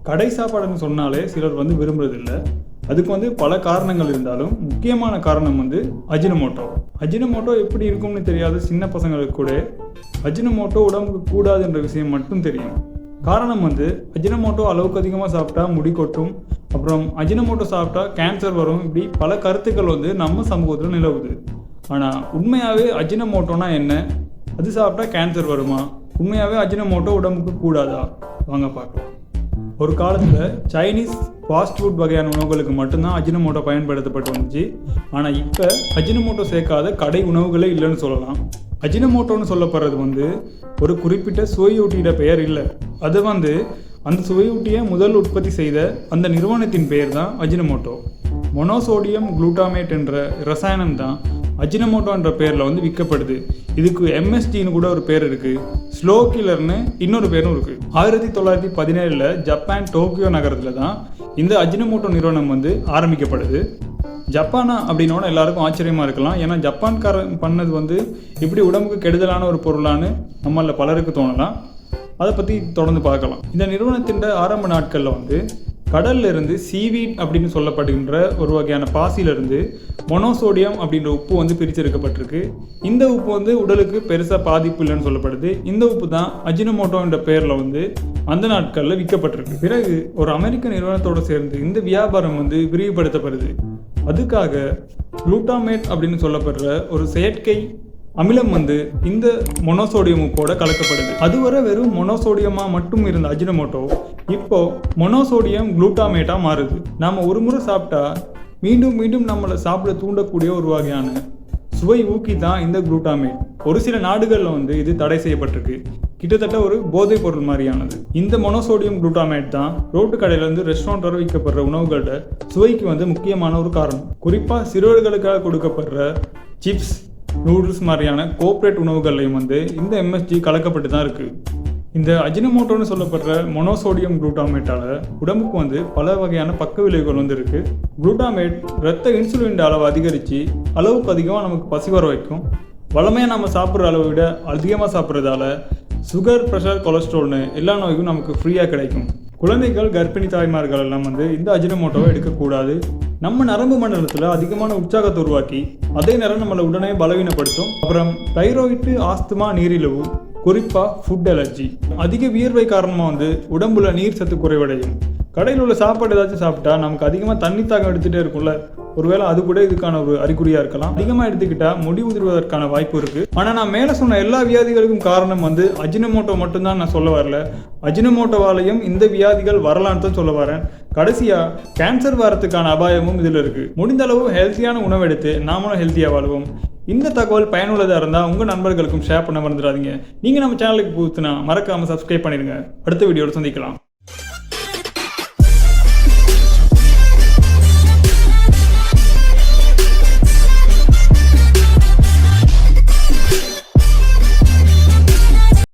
கடை சாப்பாடுன்னு சொன்னாலே சிலர் விரும்புறதில்லை. அதுக்கு பல காரணங்கள் இருந்தாலும் முக்கியமான காரணம் அஜினமோட்டோ. அஜினமோட்டோ எப்படி இருக்கும்னு தெரியாத சின்ன பசங்களுக்கு கூட அஜினமோட்டோ உடம்புக்கு கூடாதுன்ற விஷயம் மட்டும் தெரியும். காரணம் அஜினமோட்டோ அளவுக்கு அதிகமாக சாப்பிட்டா முடி கொட்டும், அப்புறம் அஜினமோட்டோ சாப்பிட்டா கேன்சர் வரும், இப்படி பல கருத்துக்கள் நம்ம சமூகத்தில் நிலவுது. ஆனால் உண்மையாகவே அஜினமோட்டோனா என்ன? அது சாப்பிட்டா கேன்சர் வருமா? உண்மையாகவே அஜினமோட்டோ உடம்புக்கு கூடாதா? வாங்க பார்க்கலாம். ஒரு காலத்தில் சைனீஸ் ஃபாஸ்ட் ஃபுட் வகையான உணவுகளுக்கு மட்டும்தான் அஜினமோட்டோ பயன்படுத்தப்பட்டு வந்துச்சு. ஆனால் இப்போ அஜினமோட்டோ சேர்க்காத கடை உணவுகளே இல்லைன்னு சொல்லலாம். அஜினமோட்டோன்னு சொல்லப்படுறது ஒரு குறிப்பிட்ட சுவையூட்டியோட பெயர் இல்லை. அது அந்த சுவையூட்டியை முதல் உற்பத்தி செய்த அந்த நிறுவனத்தின் பெயர் தான் அஜினமோட்டோ. மொனோசோடியம் குளூட்டாமேட் என்ற ரசாயனம் தான் அஜினமோட்டோ என்ற பேரில் விற்கப்படுது. இதுக்கு எம்எஸ்டின்னு கூட ஒரு பேர் இருக்குது. ஸ்லோ கில்லர்னு இன்னொரு பேரும் இருக்குது. 1917 ஜப்பான் டோக்கியோ நகரத்தில் தான் இந்த அஜினமோட்டோ நிறுவனம் ஆரம்பிக்கப்படுது. ஜப்பானா அப்படின்னோட எல்லாருக்கும் ஆச்சரியமாக இருக்கலாம். ஏன்னா ஜப்பான்காரன் பண்ணது இப்படி உடம்புக்கு கெடுதலான ஒரு பொருளான்னு நம்மள பலருக்கு தோணலாம். அதை பற்றி தொடர்ந்து பார்க்கலாம். இந்த நிறுவனத்தின் ஆரம்ப நாட்களில் கடல்ல இருந்து சீவீட் அப்படின்னு சொல்லப்படுகின்ற ஒரு வகையான பாசிலிருந்து மொனோசோடியம் அப்படின்ற உப்பு பிரிச்செடுக்கப்பட்டிருக்கு. இந்த உப்பு உடலுக்கு பெருசாக பாதிப்பு இல்லைன்னு சொல்லப்படுது. இந்த உப்பு தான் அஜினமோட்டோ என்ற பெயரில் அந்த நாட்களில் விற்கப்பட்டிருக்கு. பிறகு ஒரு அமெரிக்க நிறுவனத்தோடு சேர்ந்து இந்த வியாபாரம் விரிவுபடுத்தப்படுது. அதுக்காக குளூட்டாமேட் அப்படின்னு சொல்லப்படுற ஒரு செயற்கை அமிலம் இந்த மொனோசோடியம் உப்போட கலக்கப்படுது. அதுவரை வெறும் மொனோசோடியமாக மட்டும் இருந்த அஜினமோட்டோ இப்போ மொனோசோடியம் குளூட்டாமேட்டாக மாறுது. நாம் ஒரு முறை சாப்பிட்டா மீண்டும் மீண்டும் நம்மளை சாப்பிட தூண்டக்கூடிய ஒரு வகையான சுவை ஊக்கி தான் இந்த குளூட்டாமேட். ஒரு சில நாடுகளில் இது தடை செய்யப்பட்டிருக்கு. கிட்டத்தட்ட ஒரு போதைப் பொருள் மாதிரியானது. இந்த மொனோசோடியம் குளூட்டாமேட் தான் ரோட்டு கடையிலேருந்து ரெஸ்டாரண்ட் வரை விற்கப்படுற உணவுகளோட சுவைக்கு முக்கியமான ஒரு காரணம். குறிப்பாக சிறுவர்களுக்காக கொடுக்கப்படுற சிப்ஸ், நூடுல்ஸ் மாதிரியான கோஆப்ரேட் உணவுகள்லையும் இந்த எம்எஸ்ஜி கலக்கப்பட்டு தான் இருக்குது. இந்த அஜினமோட்டோன்னு சொல்லப்படுற மொனோசோடியம் குளூட்டாமேட்டால் உடம்புக்கு பல வகையான பக்க விளைவுகள் இருக்குது. குளூட்டாமேட் ரத்த இன்சுலின் அளவு அதிகரித்து அளவுக்கு அதிகமாக நமக்கு பசி வர வைக்கும். வளமையாக நம்ம சாப்பிட்ற அளவை விட அதிகமாக சாப்பிட்றதால சுகர், ப்ரெஷர், கொலஸ்ட்ரால்னு எல்லா நோய்க்கும் நமக்கு ஃப்ரீயாக கிடைக்கும். குழந்தைகள், கர்ப்பிணி தாய்மார்கள் எல்லாம் இந்த அஜினமோட்டோவை எடுக்கக்கூடாது. நம்ம நரம்பு மண்டலத்தில் அதிகமான உற்சாகத்தை உருவாக்கி அதே நேரம் நம்மளை உடனே பலவீனப்படுத்தும். அப்புறம் தைராய்டு, ஆஸ்துமா, நீரிழிவு, குறிப்பாக ஃபுட் அலர்ஜி, அதிக வியர்வை காரணமாக உடம்புல நீர் சத்து குறைவடையும். கடையில் உள்ள சாப்பாடு ஏதாச்சும் சாப்பிட்டா நமக்கு அதிகமாக தண்ணி தாகம் எடுத்துகிட்டே இருக்கும்ல, ஒருவேளை அது கூட இதுக்கான ஒரு அறிகுறியாக இருக்கலாம். அதிகமாக எடுத்துக்கிட்டால் முடி உதிர்வதற்கான வாய்ப்பு இருக்குது. ஆனால் நான் மேலே சொன்ன எல்லா வியாதிகளுக்கும் காரணம் அஜினமோட்டோ மட்டும்தான் நான் சொல்ல வரல. அஜினமோட்டோவாலையும் இந்த வியாதிகள் வரலான்னு தான் சொல்ல வரேன். கடைசியாக கேன்சர் வரத்துக்கான அபாயமும் இதில் இருக்குது. முடிந்த அளவு ஹெல்த்தியான உணவு எடுத்து நாமளும் ஹெல்த்தியாக வாழ்வோம். இந்த தகவல் பயனுள்ளதாக இருந்தால் உங்கள் நண்பர்களுக்கும் ஷேர் பண்ண மறந்துடாதீங்க. நீங்கள் நம்ம சேனலுக்கு புதுசுனா மறக்காமல் சப்ஸ்கிரைப் பண்ணிடுங்க. அடுத்த வீடியோவில் சந்திக்கலாம்.